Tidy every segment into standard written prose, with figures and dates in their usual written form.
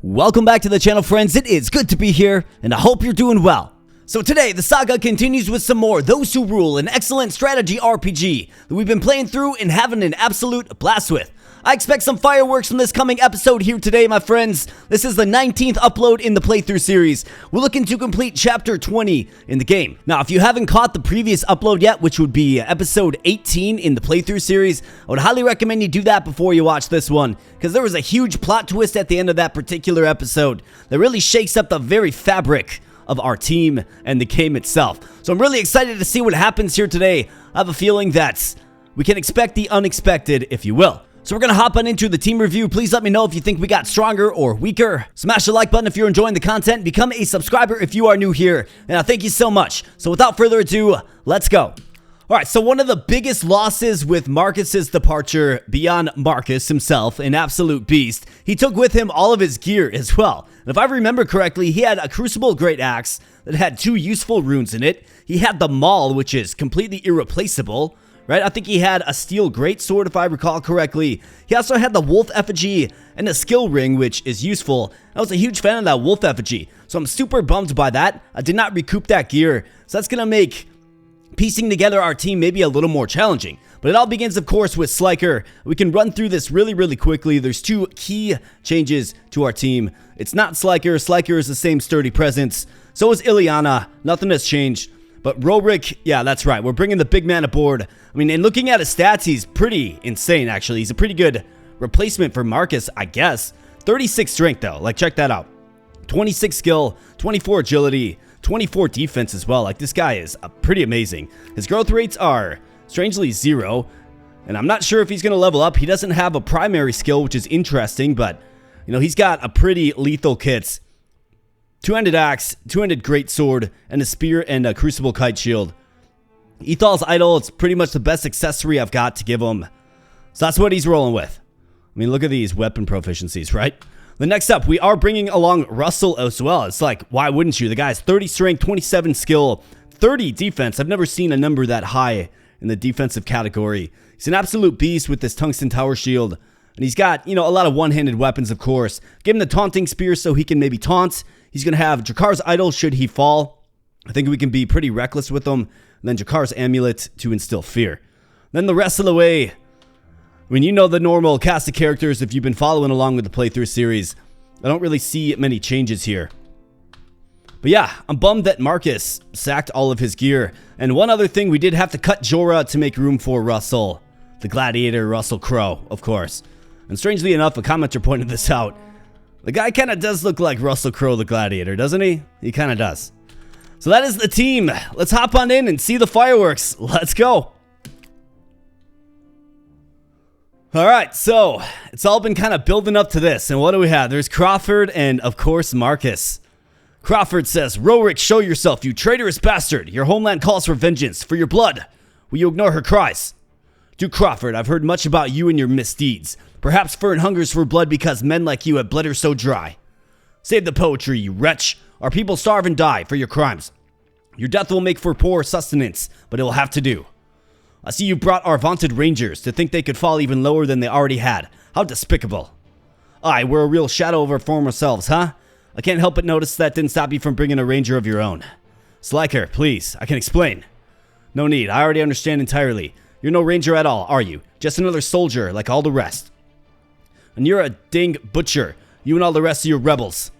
Welcome back to the channel, friends. It is good to be here, and I hope you're doing well. So today, the saga continues with some more Those Who Rule, an excellent strategy RPG that we've been playing through and having an absolute blast with. I expect some fireworks from this coming episode here today, my friends. This is the 19th upload in the playthrough series. We're looking to complete chapter 20 in the game. Now, if you haven't caught the previous upload yet, which would be episode 18 in the playthrough series, I would highly recommend you do that before you watch this one, because there was a huge plot twist at the end of that particular episode that really shakes up the very fabric of our team and the game itself. So I'm really excited to see what happens here today. I have a feeling that we can expect the unexpected, if you will. So we're going to hop on into the team review. Please let me know if you think we got stronger or weaker. Smash the like button if you're enjoying the content. Become a subscriber if you are new here. And I thank you so much. So without further ado, let's go. Alright, so one of the biggest losses with Marcus's departure, beyond Marcus himself, an absolute beast, he took with him all of his gear as well. And if I remember correctly, he had a Crucible Great Axe that had 2 useful runes in it. He had the Maul, which is completely irreplaceable. Right, I think he had a steel greatsword if I recall correctly. He also had the wolf effigy and a skill ring, which is useful. I was a huge fan of that wolf effigy, so I'm super bummed by that. I did not recoup that gear, so that's gonna make piecing together our team maybe a little more challenging. But it all begins, of course, with Sliker. We can run through this really quickly. There's 2 key changes to our team. It's not Sliker. Sliker is the same sturdy presence. So is Ileana. Nothing has changed. But Rorik, yeah, that's right. We're bringing the big man aboard. I mean, and looking at his stats, he's pretty insane, actually. He's a pretty good replacement for Marcus, I guess. 36 strength, though. Like, check that out. 26 skill, 24 agility, 24 defense as well. Like, this guy is pretty amazing. His growth rates are strangely 0. And I'm not sure if he's going to level up. He doesn't have a primary skill, which is interesting. But, you know, he's got a pretty lethal kit. 2-handed axe, 2-handed greatsword, and a spear and a crucible kite shield. Ethal's idol, it's pretty much the best accessory I've got to give him. So that's what he's rolling with. I mean, look at these weapon proficiencies, right? The next up, we are bringing along Russell as well. It's like, why wouldn't you? The guy's 30 strength, 27 skill, 30 defense. I've never seen a number that high in the defensive category. He's an absolute beast with this tungsten tower shield. And he's got, you know, a lot of one-handed weapons, of course. Give him the taunting spear so he can maybe taunt. He's going to have Drakar's idol should he fall. I think we can be pretty reckless with him. And then Drakar's amulet to instill fear. Then the rest of the way, I mean, you know the normal cast of characters if you've been following along with the playthrough series. I don't really see many changes here. But yeah, I'm bummed that Marcus sacked all of his gear. And one other thing, we did have to cut Jorah to make room for Russell. The gladiator, Russell Crowe, of course. And strangely enough, a commenter pointed this out. The guy kind of does look like Russell Crowe the Gladiator, doesn't he? He kind of does. So that is the team. Let's hop on in and see the fireworks. Let's go. Alright, so it's all been kind of building up to this. And what do we have? There's Crawford and, of course, Marcus. Crawford says, Rorik, show yourself, you traitorous bastard. Your homeland calls for vengeance, for your blood. Will you ignore her cries? To Crawford, I've heard much about you and your misdeeds. Perhaps Fern hungers for blood because men like you have bled her so dry. Save the poetry, you wretch. Our people starve and die for your crimes. Your death will make for poor sustenance, but it will have to do. I see you brought our vaunted rangers to think they could fall even lower than they already had. How despicable. Aye, we're a real shadow of our former selves, huh? I can't help but notice that didn't stop you from bringing a ranger of your own. Sliker, please, I can explain. No need, I already understand entirely. You're no ranger at all, are you? Just another soldier like all the rest. And you're a dang butcher, you and all the rest of your rebels.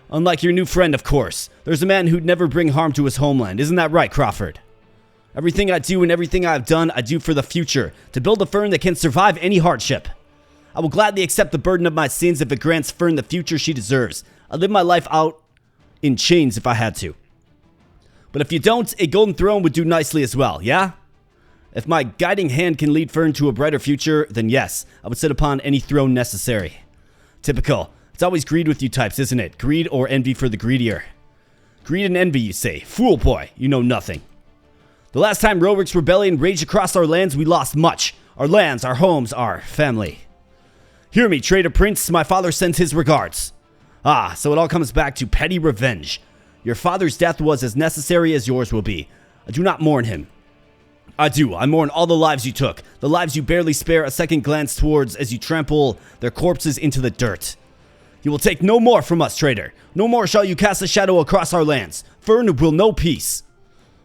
Unlike your new friend, of course. There's a man who'd never bring harm to his homeland. Isn't that right, Crawford? Everything I do and everything I've done, I do for the future. To build a Fern that can survive any hardship. I will gladly accept the burden of my sins if it grants Fern the future she deserves. I'd live my life out in chains if I had to. But if you don't, a golden throne would do nicely as well, yeah? If my guiding hand can lead Fern to a brighter future, then yes, I would sit upon any throne necessary. Typical. It's always greed with you types, isn't it? Greed or envy for the greedier. Greed and envy, you say. Fool boy, you know nothing. The last time Rorik's rebellion raged across our lands, we lost much. Our lands, our homes, our family. Hear me, traitor prince. My father sends his regards. Ah, so it all comes back to petty revenge. Your father's death was as necessary as yours will be. I do not mourn him. I do. I mourn all the lives you took. The lives you barely spare a second glance towards as you trample their corpses into the dirt. You will take no more from us, traitor. No more shall you cast a shadow across our lands. Fern will know peace.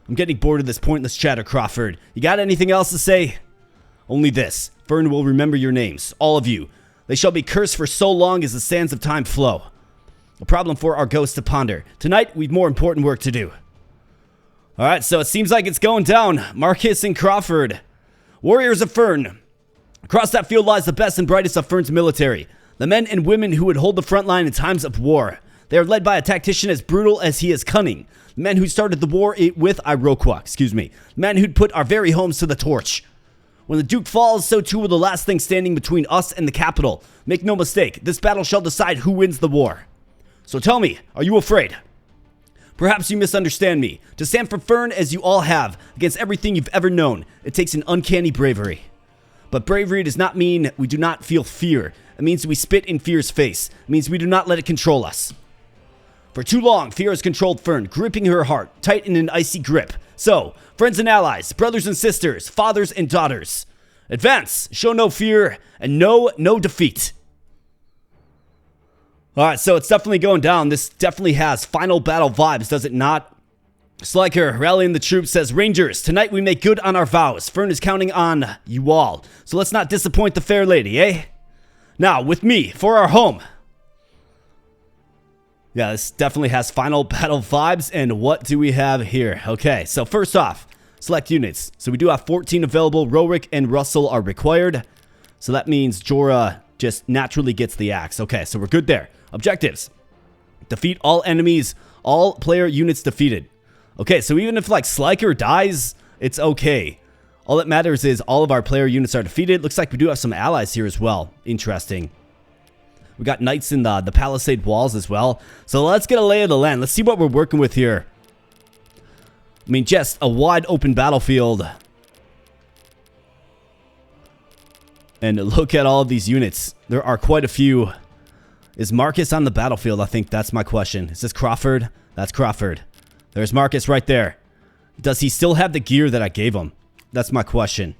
I'm getting bored of this pointless chatter, Crawford. You got anything else to say? Only this. Fern will remember your names, all of you. They shall be cursed for so long as the sands of time flow. A problem for our ghosts to ponder. Tonight, we've more important work to do. Alright, so it seems like it's going down. Marcus and Crawford. Warriors of Fern. Across that field lies the best and brightest of Fern's military. The men and women who would hold the front line in times of war. They are led by a tactician as brutal as he is cunning. The men who started the war with Iroquois, The men who'd put our very homes to the torch. When the Duke falls, so too will the last thing standing between us and the capital. Make no mistake, this battle shall decide who wins the war. So tell me, are you afraid? Perhaps you misunderstand me. To stand for Fern as you all have, against everything you've ever known, it takes an uncanny bravery. But bravery does not mean we do not feel fear. It means we spit in fear's face. It means we do not let it control us. For too long, fear has controlled Fern, gripping her heart, tight in an icy grip. So, friends and allies, brothers and sisters, fathers and daughters, advance, show no fear, and know no defeat. Alright, so it's definitely going down. This definitely has final battle vibes, does it not? Sliker, rallying the troops, says, Rangers, tonight we make good on our vows. Fern is counting on you all. So let's not disappoint the fair lady, eh? Now, with me, for our home. Yeah, this definitely has final battle vibes. And what do we have here? Okay, so first off, select units. So we do have 14 available. Rorik and Russell are required. So that means Jorah just naturally gets the axe. Okay, so we're good there. Objectives. Defeat all enemies. All player units defeated. Okay, so even if like Sliker dies, it's okay. All that matters is all of our player units are defeated. Looks like we do have some allies here as well. Interesting. We got knights in the palisade walls as well. So let's get a lay of the land. Let's see what we're working with here. I mean, just a wide open battlefield. And look at all of these units. There are quite a few. Is Marcus on the battlefield? I think that's my question. Is this Crawford? That's Crawford. There's Marcus right there. Does he still have the gear that I gave him? That's my question.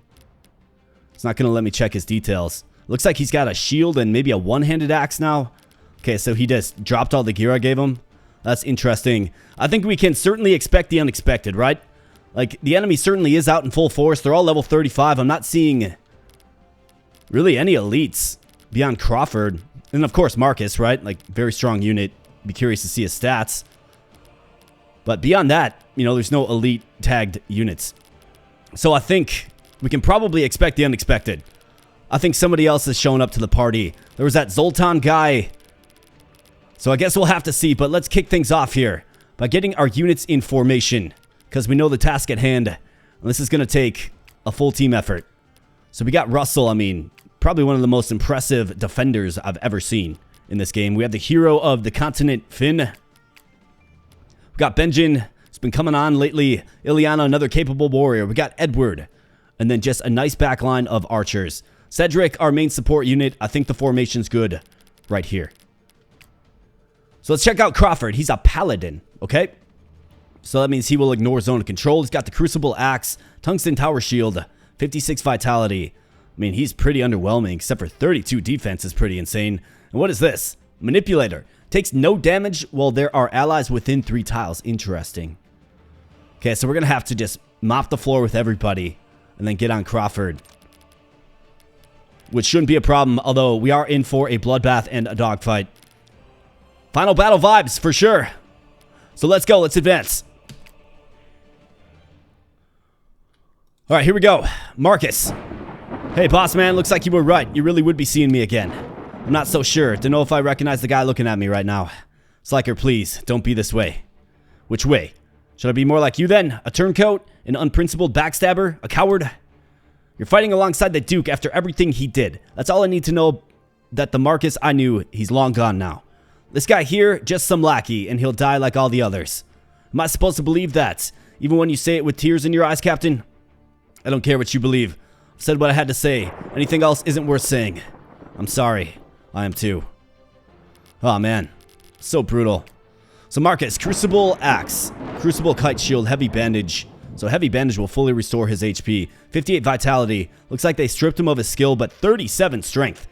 It's not going to let me check his details. Looks like he's got a shield and maybe a one-handed axe now. Okay, so he just dropped all the gear I gave him. That's interesting. I think we can certainly expect the unexpected, right? Like, the enemy certainly is out in full force. They're all level 35. I'm not seeing really any elites beyond Crawford. And, of course, Marcus, right? Like, very strong unit. Be curious to see his stats. But beyond that, you know, there's no elite tagged units. So I think we can probably expect the unexpected. I think somebody else has shown up to the party. There was that Zoltan guy. So I guess we'll have to see. But let's kick things off here by getting our units in formation. Because we know the task at hand. And this is going to take a full team effort. So we got Russell. I mean, probably one of the most impressive defenders I've ever seen in this game. We have the hero of the continent, Finn. We got Benjen. It's been coming on lately. Ileana, another capable warrior. We got Edward. And then just a nice back line of archers. Cedric, our main support unit. I think the formation's good right here. So let's check out Crawford. He's a paladin, okay? So that means he will ignore zone of control. He's got the crucible axe, tungsten tower shield, 56 vitality. I mean, he's pretty underwhelming, except for 32 defense is pretty insane. And what is this? Manipulator. Takes no damage while there are allies within 3 tiles. Interesting. Okay, so we're going to have to just mop the floor with everybody and then get on Crawford. Which shouldn't be a problem, although we are in for a bloodbath and a dogfight. Final battle vibes, for sure. So let's go, let's advance. Alright, here we go. Marcus. Hey, boss man, looks like you were right. You really would be seeing me again. I'm not so sure. Don't know if I recognize the guy looking at me right now. Sliker, please, don't be this way. Which way? Should I be more like you then? A turncoat? An unprincipled backstabber? A coward? You're fighting alongside the Duke after everything he did. That's all I need to know. That the Marcus I knew, he's long gone now. This guy here, just some lackey, and he'll die like all the others. Am I supposed to believe that? Even when you say it with tears in your eyes, Captain? I don't care what you believe. I've said what I had to say. Anything else isn't worth saying. I'm sorry. I am too. Oh man. So brutal. So Marcus, Crucible Axe. Crucible Kite Shield, Heavy Bandage. So Heavy Bandage will fully restore his HP. 58 Vitality. Looks like they stripped him of his skill, but 37 Strength.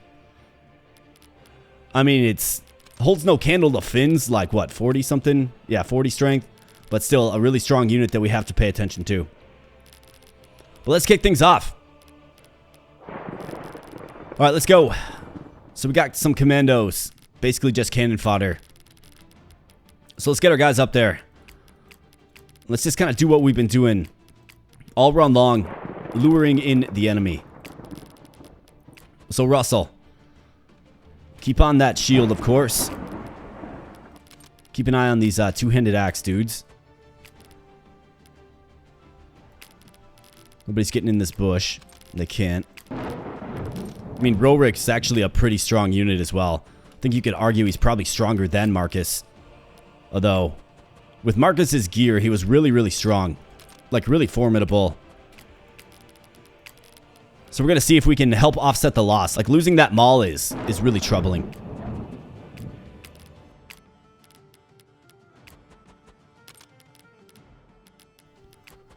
I mean, it's Holds no candle to Finn's, like what, 40 something? Yeah, 40 strength. But still a really strong unit that we have to pay attention to. But let's kick things off. Alright, let's go. So we got some commandos. Basically just cannon fodder. So let's get our guys up there. Let's just kind of do what we've been doing all run long, luring in the enemy. So Russell, keep on that shield, of course. Keep an eye on these two-handed axe dudes. Nobody's getting in this bush. They can't. I mean, Rorik's actually a pretty strong unit as well. I think you could argue he's probably stronger than Marcus. Although, with Marcus's gear, he was really, really strong. Like, really formidable. So we're going to see if we can help offset the loss. Like, losing that Maul is really troubling.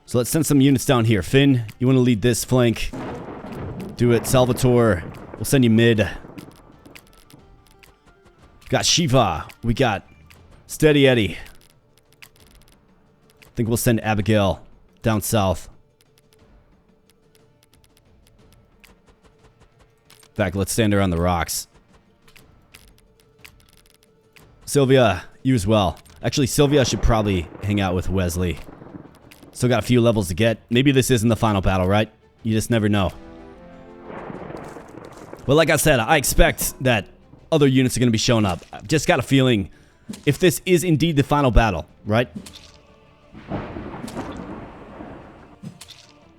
So let's send some units down here. Finn, you want to lead this flank? Do it. Salvatore, we'll send you mid. We got Shiva. We got Steady Eddie. I think we'll send Abigail down south. In fact, let's stand her on the rocks. Sylvia, you as well. Actually, Sylvia should probably hang out with Wesley. Still got a few levels to get. Maybe this isn't the final battle, right? You just never know. But like I said, I expect that other units are going to be showing up. I've just got a feeling if this is indeed the final battle, right?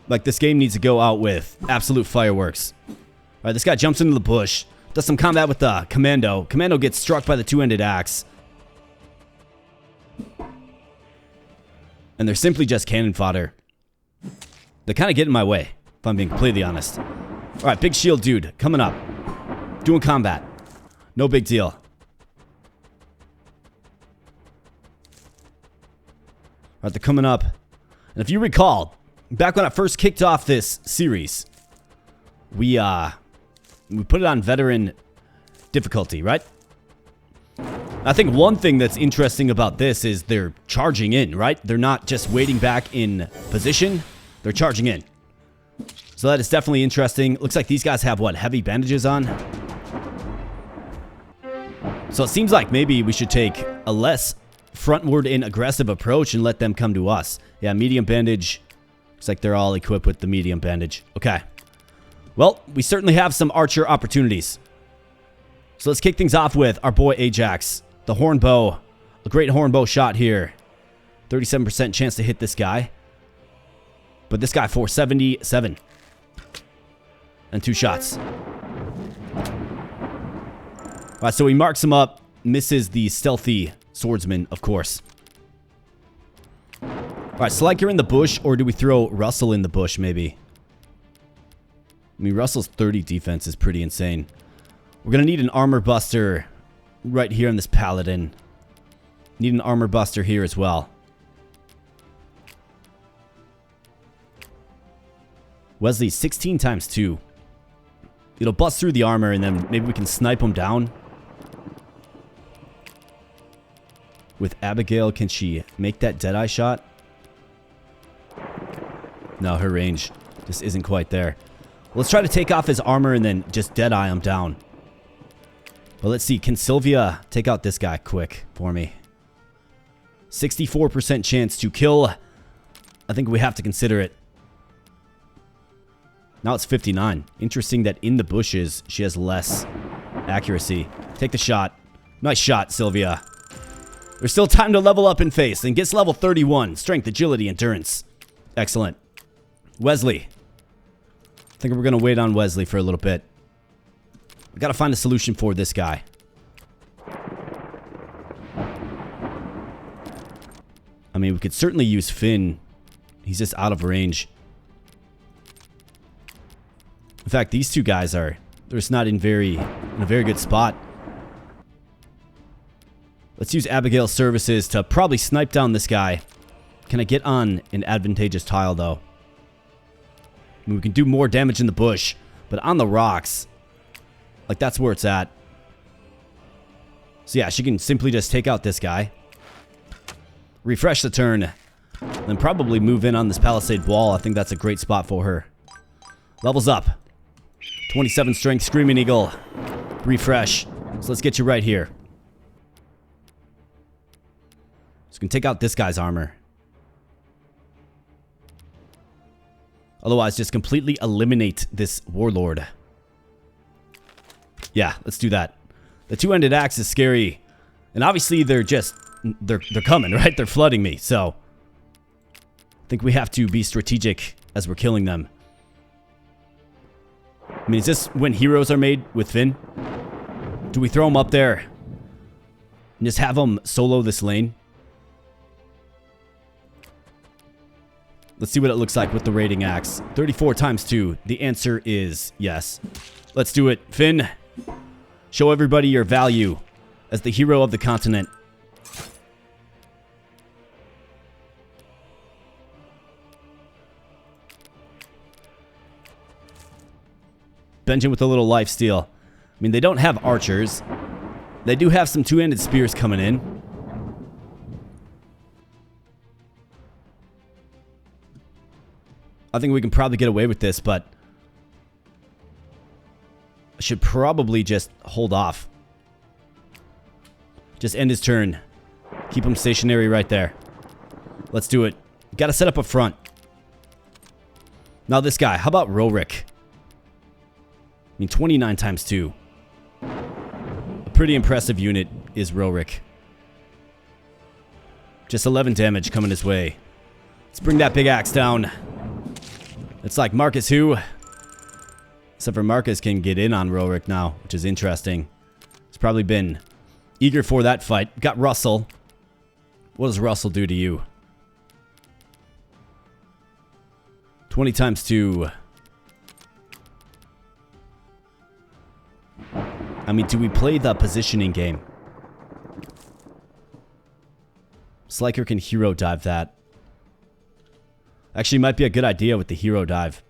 Like, this game needs to go out with absolute fireworks. Alright, this guy jumps into the bush. Does some combat with the commando. Commando gets struck by the two-handed axe. And they're simply just cannon fodder. They kind of get in my way, if I'm being completely honest. Alright, big shield dude, coming up. Doing combat. No big deal. Alright, they're coming up. And if you recall, back when I first kicked off this series, we put it on veteran difficulty, right? I think one thing that's interesting about this is they're charging in, right? They're not just waiting back in position. They're charging in. So that is definitely interesting. Looks like these guys have, what, heavy bandages on? So it seems like maybe we should take a less frontward and aggressive approach and let them come to us. Yeah, medium bandage. Looks like they're all equipped with the medium bandage. Okay. Well, we certainly have some archer opportunities. So let's kick things off with our boy Ajax. The horn bow. A great horn bow shot here. 37% chance to hit this guy. But this guy, 477. And 2 shots. Alright, so he marks him up. Misses the stealthy swordsman, of course. Alright, Sliker in the bush, or do we throw Russell in the bush, maybe? I mean, Russell's 30 defense is pretty insane. We're going to need an armor buster right here on this paladin. Need an armor buster here as well. Wesley, 16 times 2. It'll bust through the armor, and then maybe we can snipe him down. With Abigail, can she make that Deadeye shot? No, her range just isn't quite there. Let's try to take off his armor and then just Deadeye him down. But let's see, can Sylvia take out this guy quick for me? 64% chance to kill. I think we have to consider it. Now it's 59. Interesting that in the bushes, she has less accuracy. Take the shot. Nice shot, Sylvia. There's still time to level up and face, and gets level 31. Strength, agility, endurance. Excellent. Wesley. I think we're going to wait on Wesley for a little bit. We got to find a solution for this guy. I mean, we could certainly use Finn. He's just out of range. In fact, these two guys are... they're just not in a very good spot. Let's use Abigail's services to probably snipe down this guy. Can I get on an advantageous tile, though? I mean, we can do more damage in the bush, but on the rocks, like, that's where it's at. So yeah, she can simply just take out this guy. Refresh the turn. Then probably move in on this palisade wall. I think that's a great spot for her. Levels up. 27 strength, Screaming Eagle. Refresh. So let's get you right here. So we can take out this guy's armor. Otherwise, just completely eliminate this warlord. Yeah, let's do that. The two-handed axe is scary. And obviously, they're coming, right? They're flooding me, so I think we have to be strategic as we're killing them. I mean, is this when heroes are made with Finn? Do we throw them up there and just have them solo this lane? Let's see what it looks like with the raiding axe. 34 times 2. The answer is yes. Let's do it. Finn, show everybody your value as the hero of the continent. Benjamin with a little lifesteal. I mean, they don't have archers. They do have some two-handed spears coming in. I think we can probably get away with this, but I should probably just hold off. Just end his turn. Keep him stationary right there. Let's do it. Got to set up a front. Now this guy. How about Rorik? I mean, 29 times 2. A pretty impressive unit is Rorik. Just 11 damage coming his way. Let's bring that big axe down. It's like Marcus who? Except for Marcus can get in on Rorik now, which is interesting. He's probably been eager for that fight. Got Russell. What does Russell do to you? 20 times 2. I mean, do we play the positioning game? Sliker can hero dive that. Actually, might be a good idea with the hero dive.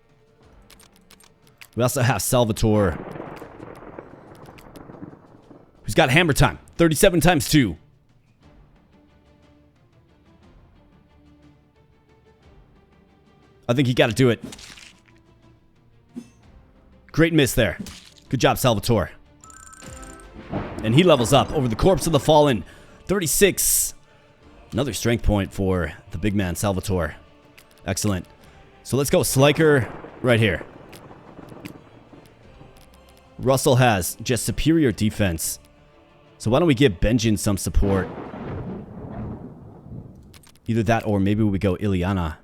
We also have Salvatore, who's got hammer time. 37 times 2. I think you got to do it. Great miss there. Good job, Salvatore. And he levels up over the corpse of the fallen. 36. Another strength point for the big man, Salvatore. Excellent. So let's go Sliker right here. Russell has just superior defense. So why don't we give Benjin some support? Either that or maybe we go Ileana.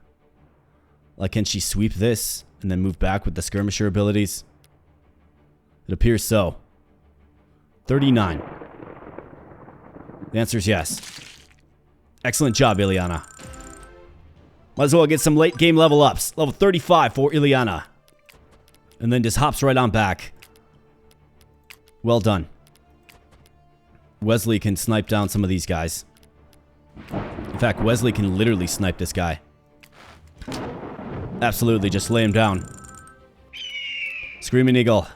Like, can she sweep this and then move back with the skirmisher abilities? It appears so. 39. The answer is yes. Excellent job, Ileana. Might as well get some late game level ups. Level 35 for Ileana. And then just hops right on back. Well done. Wesley can snipe down some of these guys. In fact, Wesley can literally snipe this guy. Absolutely, just lay him down. Screaming Eagle.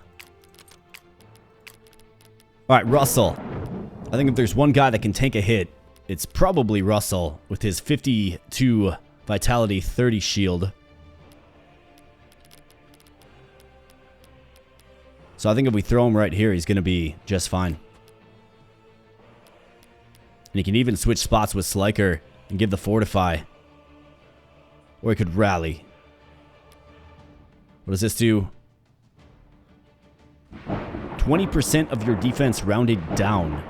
Alright, Russell. I think if there's one guy that can tank a hit, it's probably Russell with his 52 vitality, 30 shield. So I think if we throw him right here, he's going to be just fine. And he can even switch spots with Sliker and give the fortify. Or he could rally. What does this do? 20% of your defense rounded down.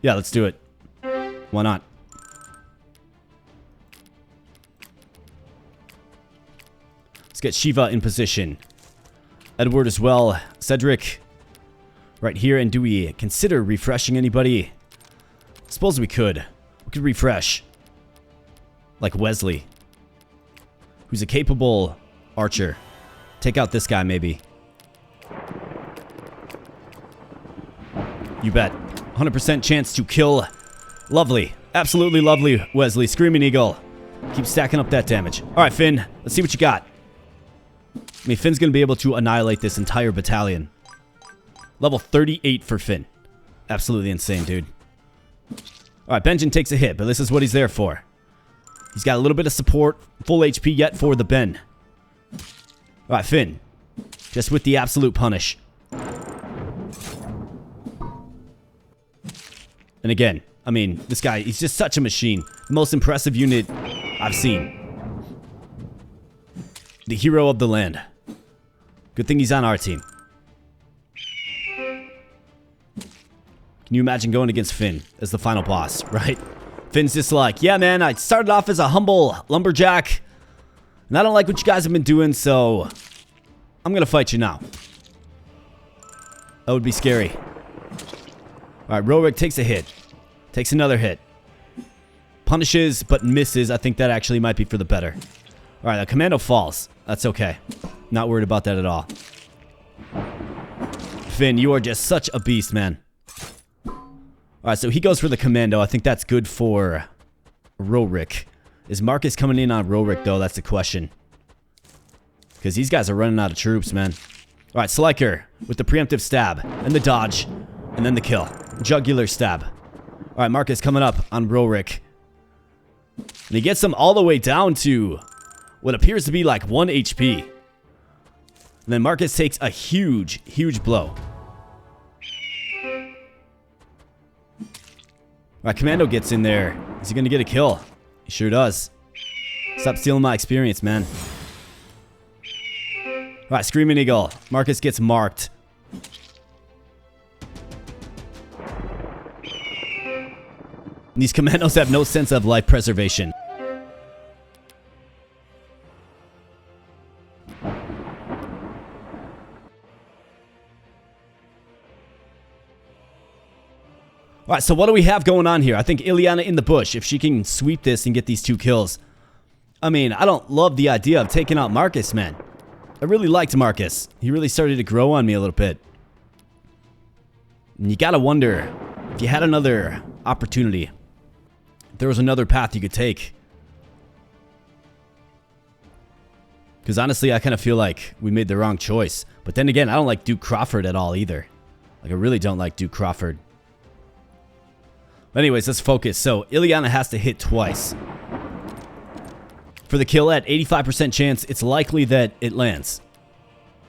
Yeah, let's do it. Why not? Let's get Shiva in position. Edward as well. Cedric right here. And do we consider refreshing anybody? Suppose we could. We could refresh. Like Wesley, who's a capable archer. Take out this guy, maybe. You bet. 100% chance to kill. Lovely. Absolutely lovely, Wesley. Screaming Eagle. Keep stacking up that damage. Alright, Finn. Let's see what you got. I mean, Finn's going to be able to annihilate this entire battalion. Level 38 for Finn. Absolutely insane, dude. Alright, Benjen takes a hit, but this is what he's there for. He's got a little bit of support. Full HP yet for the Ben. Alright, Finn. Just with the absolute punish. And again, I mean, this guy, he's just such a machine. The most impressive unit I've seen. The hero of the land. Good thing he's on our team. Can you imagine going against Finn as the final boss, right? Finn's just like, yeah, man, I started off as a humble lumberjack, and I don't like what you guys have been doing, so I'm gonna fight you now. That would be scary. Alright, Rorik takes a hit. Takes another hit. Punishes, but misses. I think that actually might be for the better. Alright, the commando falls. That's okay. Not worried about that at all. Finn, you are just such a beast, man. Alright, so he goes for the commando. I think that's good for Rorik. Is Marcus coming in on Rorik, though? That's the question. Because these guys are running out of troops, man. Alright, Sliker with the preemptive stab. And the dodge. And then the kill. Jugular stab. Alright, Marcus coming up on Rorik. And he gets him all the way down to what appears to be like 1 HP. And then Marcus takes a huge, huge blow. Alright, Commando gets in there. Is he going to get a kill? He sure does. Stop stealing my experience, man. Alright, Screaming Eagle. Marcus gets marked. These commandos have no sense of life preservation. Alright, so what do we have going on here? I think Ileana in the bush, if she can sweep this and get these 2 kills. I mean, I don't love the idea of taking out Marcus, man. I really liked Marcus. He really started to grow on me a little bit. And you gotta wonder, if you had another opportunity, if there was another path you could take. Because honestly, I kind of feel like we made the wrong choice. But then again, I don't like Duke Crawford at all either. Like, I really don't like Duke Crawford. But anyways, let's focus. So, Ileana has to hit twice. For the kill at 85% chance, it's likely that it lands.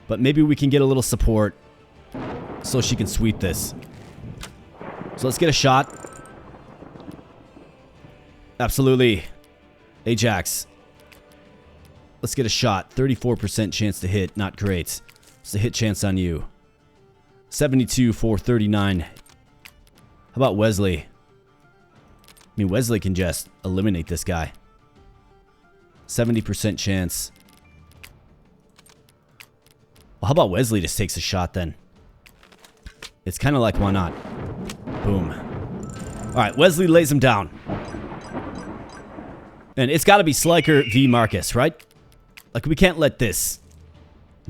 But maybe we can get a little support so she can sweep this. So let's get a shot. Absolutely. Ajax. Let's get a shot. 34% chance to hit. Not great. It's a hit chance on you. 72 for 39. How about Wesley? I mean, Wesley can just eliminate this guy. 70% chance. Well, how about Wesley just takes a shot then? It's kind of like, why not? Boom. Alright, Wesley lays him down. And it's got to be Sliker v. Marcus, right? Like, we can't let this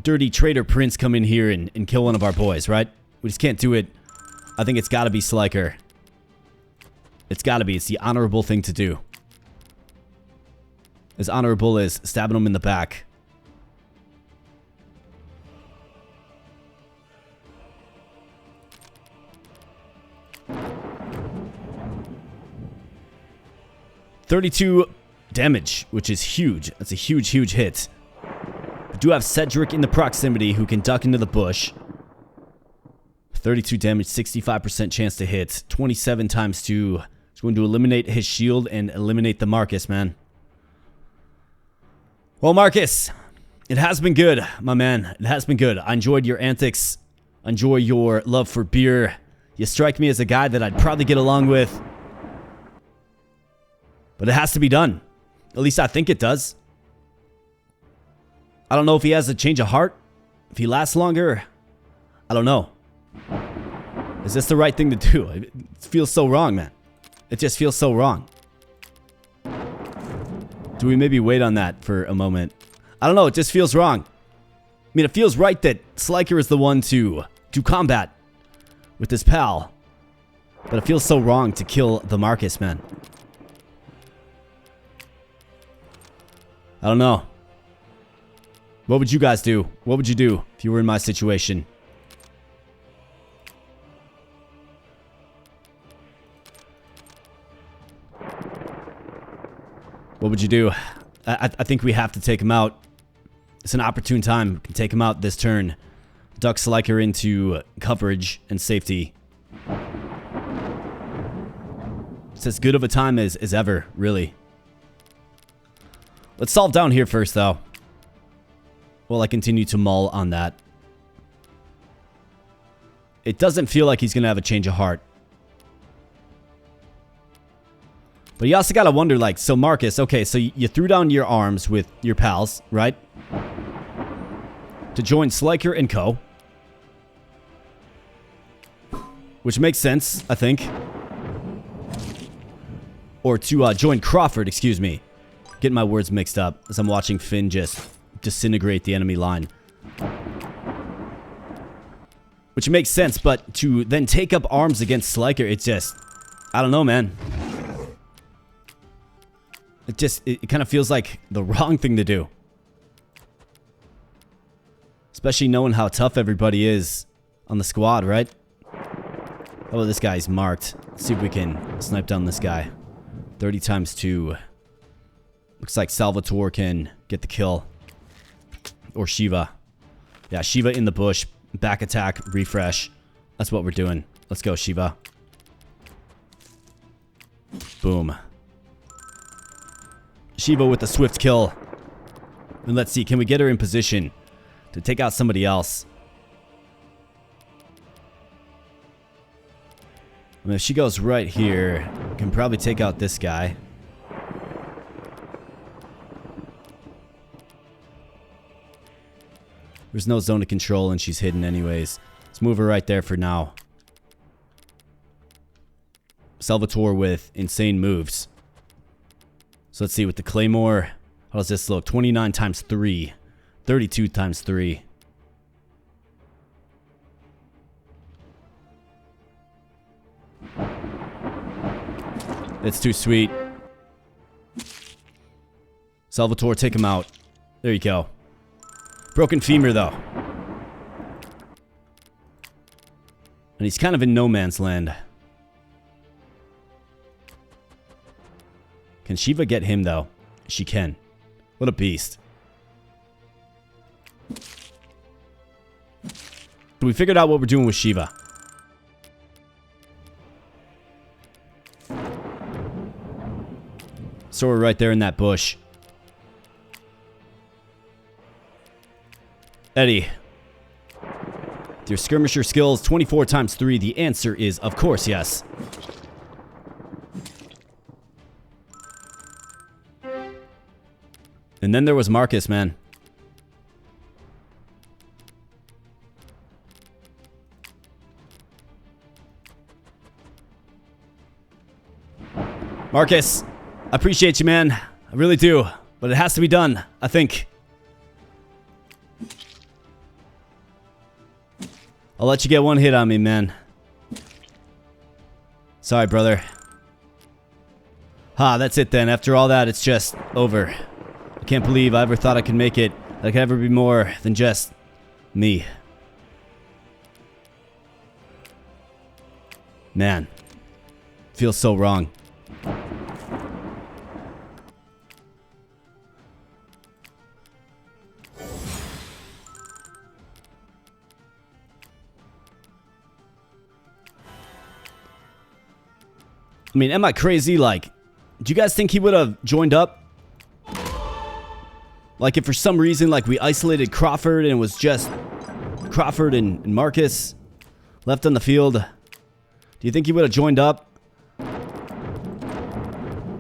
dirty traitor prince come in here and kill one of our boys, right? We just can't do it. I think it's got to be Sliker. It's got to be. It's the honorable thing to do. As honorable as stabbing him in the back. $32 damage, which is huge. That's a huge, huge hit. We do have Cedric in the proximity who can duck into the bush. 32 damage, 65% chance to hit. 27 times 2. It's going to eliminate his shield and eliminate the Marcus, man. Well, Marcus, it has been good, my man. It has been good. I enjoyed your antics. I enjoy your love for beer. You strike me as a guy that I'd probably get along with. But it has to be done. At least I think it does. I don't know if he has a change of heart. If he lasts longer. I don't know. Is this the right thing to do? It feels so wrong, man. It just feels so wrong. Do we maybe wait on that for a moment? I don't know. It just feels wrong. I mean, it feels right that Sliker is the one to combat with his pal. But it feels so wrong to kill the Marcus, man. I don't know. What would you guys do? What would you do if you were in my situation? What would you do? I think we have to take him out. It's an opportune time. We can take him out this turn. Duck Sliker into coverage and safety. It's as good of a time as ever, really. Let's solve down here first, though. While I continue to mull on that. It doesn't feel like he's going to have a change of heart. But you also got to wonder, like, so Marcus, okay, so you threw down your arms with your pals, right? To join Sliker and Co. Which makes sense, I think. Or to join Crawford, excuse me. Getting my words mixed up as I'm watching Finn just disintegrate the enemy line. Which makes sense, but to then take up arms against Sliker, it's just... I don't know, man. It kind of feels like the wrong thing to do. Especially knowing how tough everybody is on the squad, right? Oh, this guy's marked. Let's see if we can snipe down this guy. 30 times 2. Looks like Salvatore can get the kill. Or Shiva. Yeah, Shiva in the bush. Back attack, refresh. That's what we're doing. Let's go, Shiva. Boom. Shiva with the swift kill. And let's see, can we get her in position to take out somebody else? I mean, if she goes right here, we can probably take out this guy. There's no zone of control and she's hidden anyways. Let's move her right there for now. Salvatore with insane moves. So let's see, with the Claymore, how does this look? 29 times 3. 32 times 3. It's too sweet. Salvatore, take him out. There you go. Broken femur, though. And he's kind of in no man's land. Can Shiva get him, though? She can. What a beast. So we figured out what we're doing with Shiva. So we're right there in that bush. Eddie. With your skirmisher skills, 24 times 3. The answer is, of course, yes. And then there was Marcus, man. Marcus, I appreciate you, man. I really do. But it has to be done, I think. I'll let you get one hit on me, man. Sorry, brother. Ha, that's it then. After all that, it's just over. I can't believe I ever thought I could make it. That I could ever be more than just me. Man. Feels so wrong. I mean, am I crazy? Like, do you guys think he would have joined up? Like, if for some reason, like, we isolated Crawford and it was just Crawford and Marcus left on the field, do you think he would have joined up? I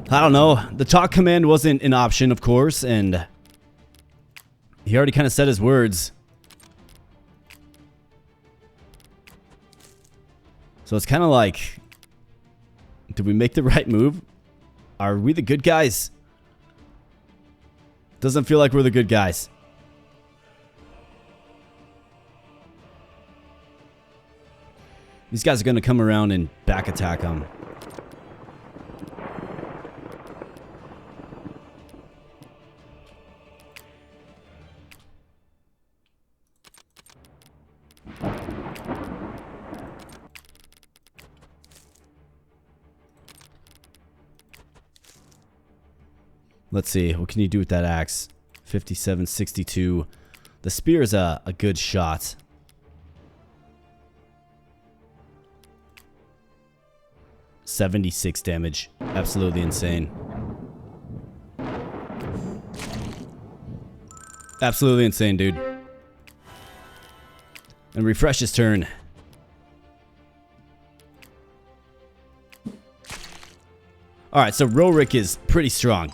don't know. The talk command wasn't an option, of course, and he already kind of said his words. So it's kind of like, did we make the right move? Are we the good guys? Doesn't feel like we're the good guys. These guys are going to come around and back attack him. Let's see. What can you do with that axe? 57, 62. The spear is a good shot. $76 damage. Absolutely insane. Absolutely insane, dude. And refresh his turn. Alright, so Rorik is pretty strong.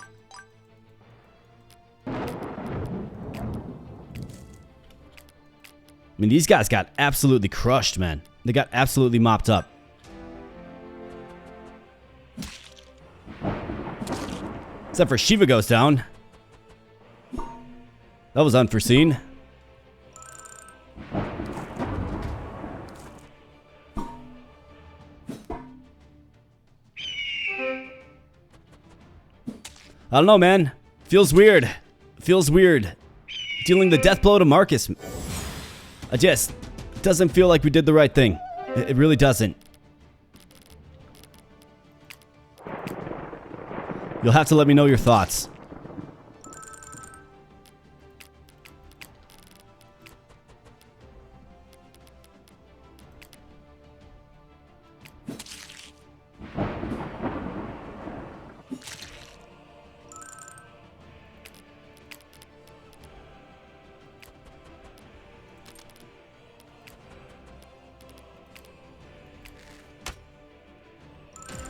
I mean, these guys got absolutely crushed, man. They got absolutely mopped up. Except for Shiva goes down. That was unforeseen. I don't know, man. Feels weird. Feels weird. Dealing the death blow to Marcus. It doesn't feel like we did the right thing. It really doesn't. You'll have to let me know your thoughts.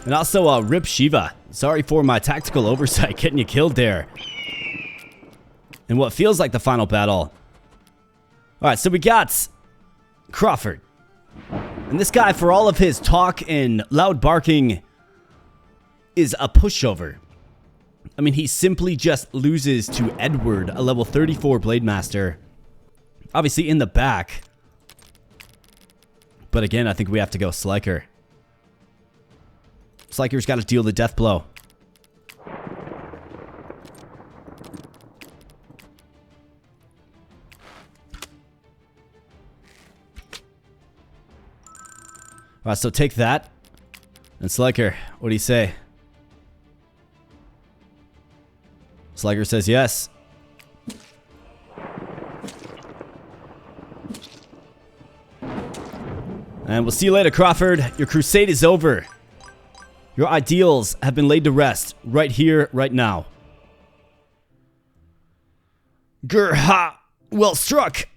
And also, rip Shiva. Sorry for my tactical oversight getting you killed there. In what feels like the final battle. Alright, so we got Crawford. And this guy, for all of his talk and loud barking, is a pushover. I mean, he simply just loses to Edward, a level 34 Blade Master. Obviously in the back. But again, I think we have to go Sliker. Sliker's got to deal the death blow. Alright, so take that. And Sliker, what do you say? Sliker says yes. And we'll see you later, Crawford. Your crusade is over. Your ideals have been laid to rest right here, right now. Grr-ha! Well struck!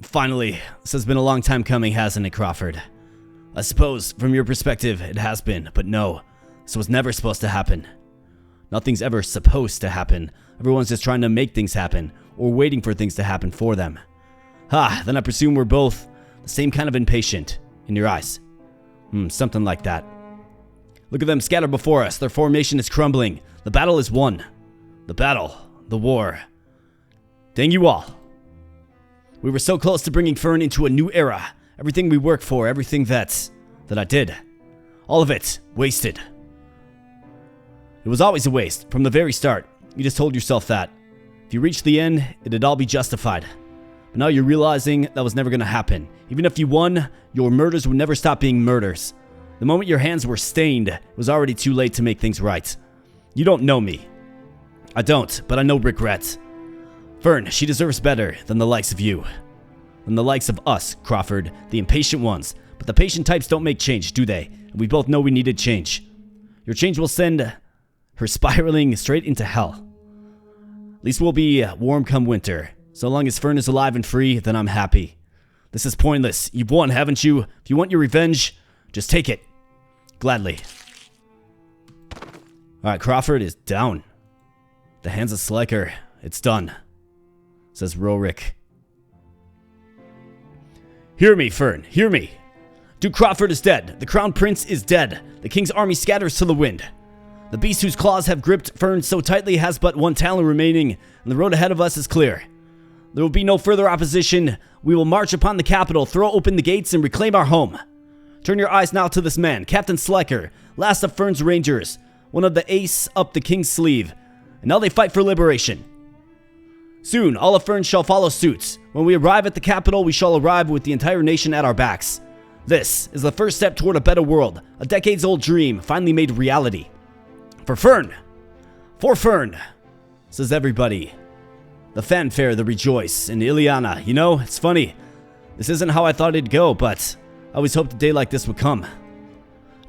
Finally, this has been a long time coming, hasn't it, Crawford? I suppose, from your perspective, it has been, but no. This was never supposed to happen. Nothing's ever supposed to happen. Everyone's just trying to make things happen, or waiting for things to happen for them. Ha, then I presume we're both the same kind of impatient, in your eyes. Something like that. Look at them scatter before us. Their formation is crumbling. The battle is won. The battle. The war. Dang you all. We were so close to bringing Fern into a new era. Everything we worked for, everything that I did. All of it, wasted. It was always a waste, from the very start. You just told yourself that. If you reached the end, it'd all be justified. But now you're realizing that was never going to happen. Even if you won, your murders would never stop being murders. The moment your hands were stained, it was already too late to make things right. You don't know me. I don't, but I know regret. Fern, she deserves better than the likes of you. Than the likes of us, Crawford, the impatient ones. But the patient types don't make change, do they? And we both know we needed change. Your change will send her spiraling straight into hell. At least we'll be warm come winter. So long as Fern is alive and free, then I'm happy. This is pointless. You've won, haven't you? If you want your revenge, just take it. Gladly. Alright, Crawford is down. The hands of Sliker. It's done. Says Rorik. Hear me, Fern. Hear me. Duke Crawford is dead. The Crown Prince is dead. The King's army scatters to the wind. The beast whose claws have gripped Fern so tightly has but one talon remaining, and the road ahead of us is clear. There will be no further opposition. We will march upon the capital, throw open the gates, and reclaim our home. Turn your eyes now to this man, Captain Sliker, last of Fern's Rangers, one of the ace up the King's sleeve, and now they fight for liberation. Soon, all of Fern shall follow suit. When we arrive at the capital, we shall arrive with the entire nation at our backs. This is the first step toward a better world, a decades-old dream finally made reality. For Fern! For Fern! So is everybody. The fanfare, the rejoice, and Ileana. You know, it's funny. This isn't how I thought it'd go, but I always hoped a day like this would come.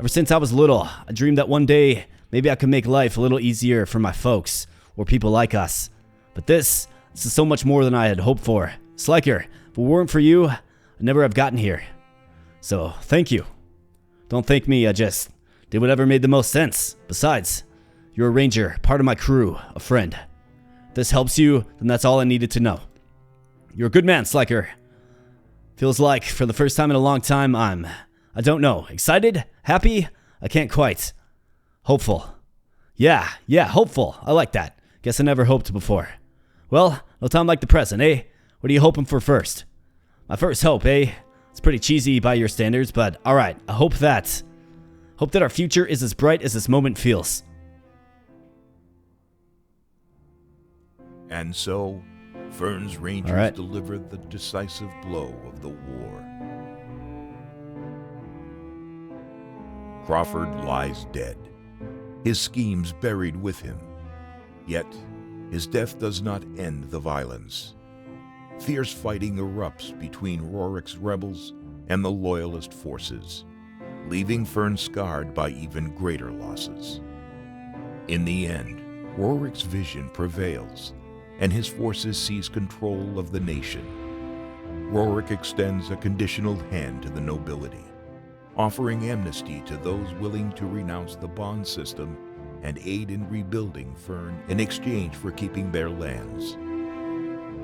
Ever since I was little, I dreamed that one day maybe I could make life a little easier for my folks, or people like us. But this is so much more than I had hoped for. Sliker, if it weren't for you, I'd never have gotten here. So, thank you. Don't thank me, I just did whatever made the most sense. Besides, you're a ranger, part of my crew, a friend. If this helps you, then that's all I needed to know. You're a good man, Sliker. Feels like, for the first time in a long time, I don't know, excited? Happy? I can't quite. Hopeful. Yeah, hopeful. I like that. Guess I never hoped before. Well, no time like the present, eh? What are you hoping for first? My first hope, eh? It's pretty cheesy by your standards, but alright. I hope that our future is as bright as this moment feels. And so, Fern's Rangers delivered the decisive blow of the war. Crawford lies dead, his schemes buried with him. Yet, his death does not end the violence. Fierce fighting erupts between Rorik's rebels and the Loyalist forces, leaving Fern scarred by even greater losses. In the end, Rorik's vision prevails, and his forces seize control of the nation. Rorik extends a conditional hand to the nobility, offering amnesty to those willing to renounce the bond system and aid in rebuilding Fern in exchange for keeping their lands.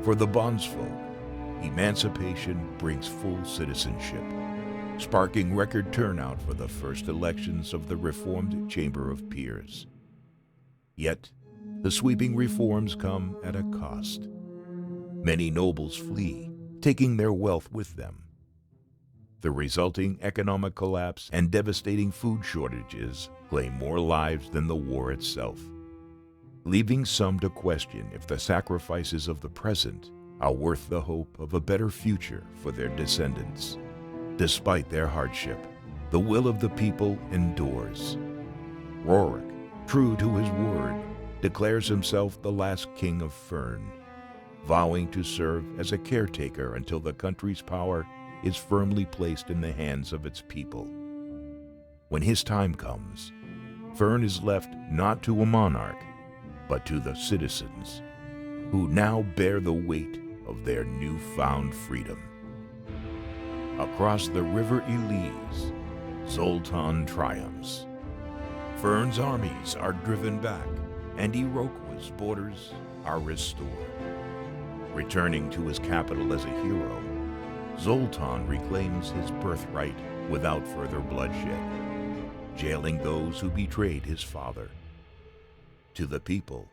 For the bondsfolk, emancipation brings full citizenship, sparking record turnout for the first elections of the reformed Chamber of Peers. Yet, the sweeping reforms come at a cost. Many nobles flee, taking their wealth with them. The resulting economic collapse and devastating food shortages claim more lives than the war itself, leaving some to question if the sacrifices of the present are worth the hope of a better future for their descendants. Despite their hardship, the will of the people endures. Rorik, true to his word, declares himself the last king of Fern, vowing to serve as a caretaker until the country's power is firmly placed in the hands of its people. When his time comes, Fern is left not to a monarch, but to the citizens, who now bear the weight of their newfound freedom. Across the river Elise, Zoltan triumphs. Fern's armies are driven back, and Iroquois borders are restored. Returning to his capital as a hero, Zoltan reclaims his birthright without further bloodshed, jailing those who betrayed his father. To the people,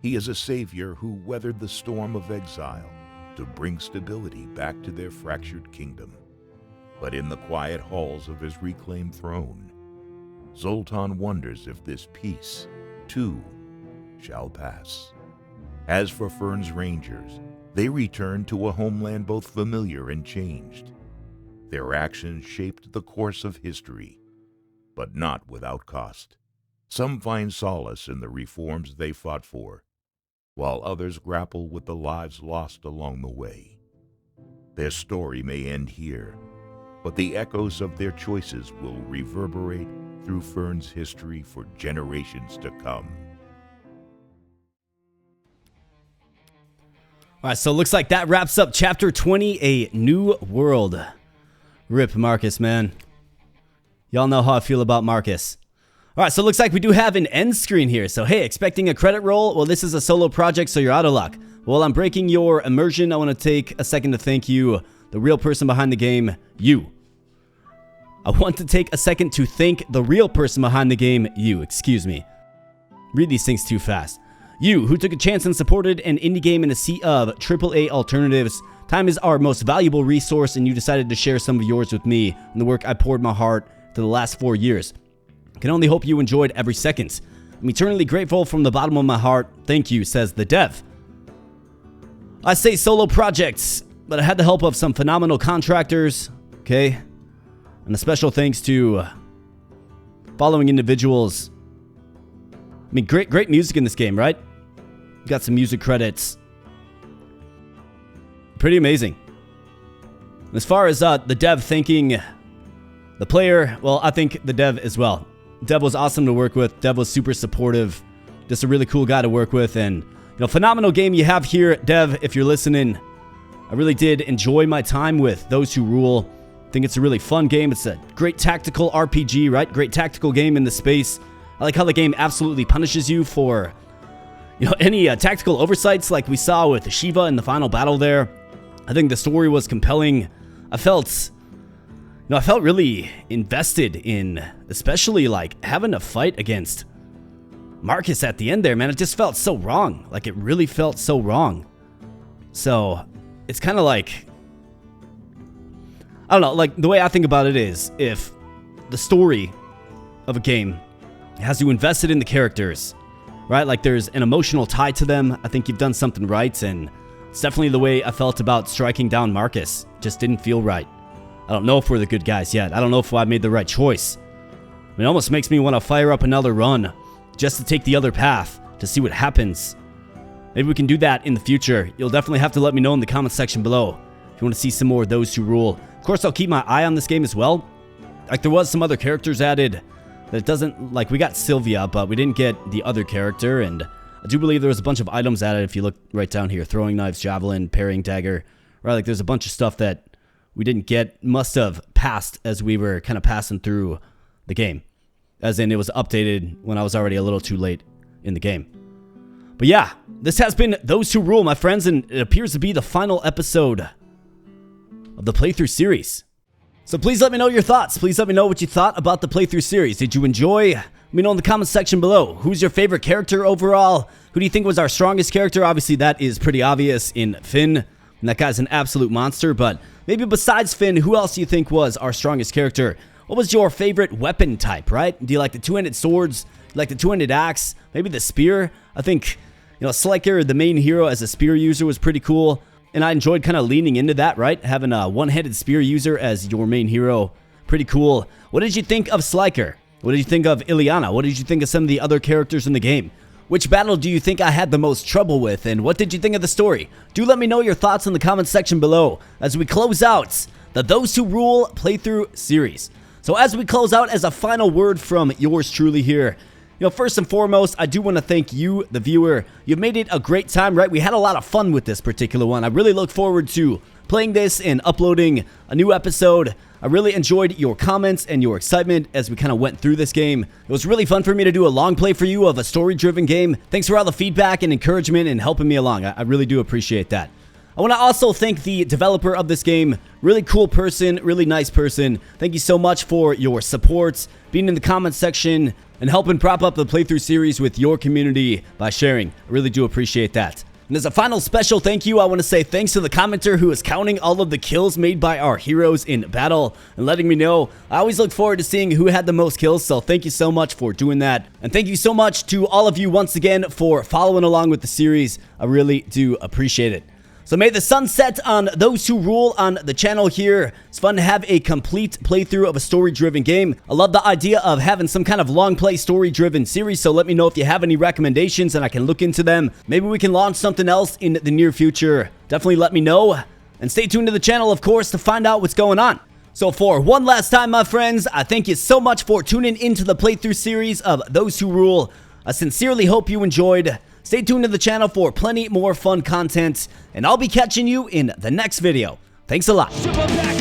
he is a savior who weathered the storm of exile to bring stability back to their fractured kingdom. But in the quiet halls of his reclaimed throne, Zoltan wonders if this peace, too, shall pass. As for Fern's Rangers, they return to a homeland both familiar and changed. Their actions shaped the course of history, but not without cost. Some find solace in the reforms they fought for, while others grapple with the lives lost along the way. Their story may end here, but the echoes of their choices will reverberate through Fern's history for generations to come. Alright, so it looks like that wraps up Chapter 20, A New World. Rip Marcus, man. Y'all know how I feel about Marcus. Alright, so it looks like we do have an end screen here. So hey, expecting a credit roll? Well, this is a solo project, so you're out of luck. While I'm breaking your immersion, I want to take a second to thank you, the real person behind the game, you. I want to take a second to thank the real person behind the game, you. Excuse me. Read these things too fast. You, who took a chance and supported an indie game in a sea of AAA alternatives. Time is our most valuable resource, and you decided to share some of yours with me and the work I poured my heart to the last 4 years. I can only hope you enjoyed every second. I'm eternally grateful from the bottom of my heart. Thank you, says the dev. I say solo projects, but I had the help of some phenomenal contractors, okay? And a special thanks to following individuals. I mean, great music in this game, right? got some music credits. Pretty amazing. As far as the dev thanking the player, well, I think the dev as well. Dev was awesome to work with. Dev was super supportive. Just a really cool guy to work with. And, phenomenal game you have here, Dev, if you're listening. I really did enjoy my time with Those Who Rule. I think it's a really fun game. It's a great tactical RPG, right? Great tactical game in the space. I like how the game absolutely punishes you for, any tactical oversights like we saw with Shiva in the final battle there. I think the story was compelling. I felt really invested in, especially like having to fight against Marcus at the end there, man. It just felt so wrong. Like, it really felt so wrong. So it's kind of like, I don't know, like the way I think about it is, if the story of a game has you invested in the characters, right? Like, there's an emotional tie to them. I think you've done something right, and it's definitely the way I felt about striking down Marcus. Just didn't feel right. I don't know if we're the good guys yet. I don't know if I made the right choice. It almost makes me want to fire up another run just to take the other path to see what happens. Maybe we can do that in the future. You'll definitely have to let me know in the comment section below if you want to see some more of Those Who Rule. Of course, I'll keep my eye on this game as well. Like, there was some other characters added that doesn't, like, we got Sylvia, but we didn't get the other character, and I do believe there was a bunch of items added if you look right down here. Throwing knives, javelin, parrying dagger, right? Like, there's a bunch of stuff that we didn't get, must have passed as we were kind of passing through the game. As in, it was updated when I was already a little too late in the game. But yeah, this has been Those Who Rule, my friends, and it appears to be the final episode of the playthrough series. So please let me know your thoughts. Please let me know what you thought about the playthrough series. Did you enjoy? Let me know in the comment section below. Who's your favorite character overall? Who do you think was our strongest character? Obviously, that is pretty obvious in Finn. And that guy's an absolute monster, but maybe besides Finn, who else do you think was our strongest character? What was your favorite weapon type, right? Do you like the two-handed swords? Do you like the two-handed axe? Maybe the spear? I think, Sliker, the main hero as a spear user, was pretty cool. And I enjoyed kind of leaning into that, right? Having a one-handed spear user as your main hero. Pretty cool. What did you think of Sliker? What did you think of Ileana? What did you think of some of the other characters in the game? Which battle do you think I had the most trouble with? And what did you think of the story? Do let me know your thoughts in the comment section below as we close out the Those Who Rule playthrough series. So as we close out, as a final word from yours truly here, first and foremost, I do want to thank you, the viewer. You've made it a great time, right? We had a lot of fun with this particular one. I really look forward to playing this and uploading a new episode. I really enjoyed your comments and your excitement as we kind of went through this game. It was really fun for me to do a long play for you of a story-driven game. Thanks for all the feedback and encouragement and helping me along. I really do appreciate that. I want to also thank the developer of this game. Really cool person, really nice person. Thank you so much for your support, being in the comments section, and helping prop up the playthrough series with your community by sharing. I really do appreciate that. And as a final special thank you, I want to say thanks to the commenter who is counting all of the kills made by our heroes in battle and letting me know. I always look forward to seeing who had the most kills, so thank you so much for doing that. And thank you so much to all of you once again for following along with the series. I really do appreciate it. So may the sun set on Those Who Rule on the channel here. It's fun to have a complete playthrough of a story-driven game. I love the idea of having some kind of long play story-driven series, so let me know if you have any recommendations and I can look into them. Maybe we can launch something else in the near future. Definitely let me know. And stay tuned to the channel, of course, to find out what's going on. So for one last time, my friends, I thank you so much for tuning into the playthrough series of Those Who Rule. I sincerely hope you enjoyed. Stay tuned to the channel for plenty more fun content, and I'll be catching you in the next video. Thanks a lot. Back